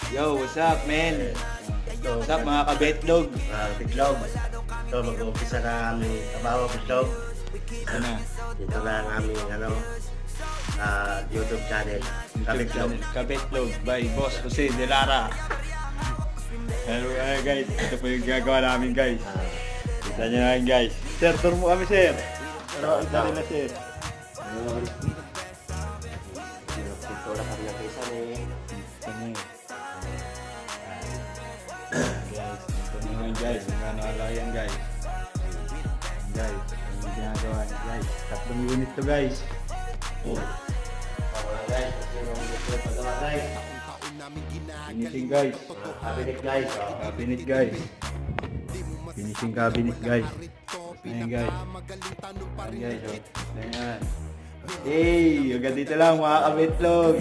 Yo, what's up, man? So, What's up, mga kabetlog? Bitlog. So, mag-uumpisa na ang aming trabaho, Bitlog. Ito na. Dito na ang aming YouTube channel. YouTube channel, Kabetlog by Boss Jose De Lara. Hello guys, ito po yung gagawa namin guys. Kita nyo namin guys. Sir, tour mo kami sir. Ano, dali na sir. Ayun. Dito na kami nag-isa ni. Ito na yun. Guys, ito na yun guys. Yung ano alayan guys. Guys, yung ginagawa niya guys. 3 unit to guys. Mga guys, kasi yung gusto yung paggawa guys. Finishing guys. Cabinet guys. Cabinet guys. Finishing cabinet guys. Ayan guys. Ayan guys. Ayan. Hey, hanggang dito lang mga kabetlog.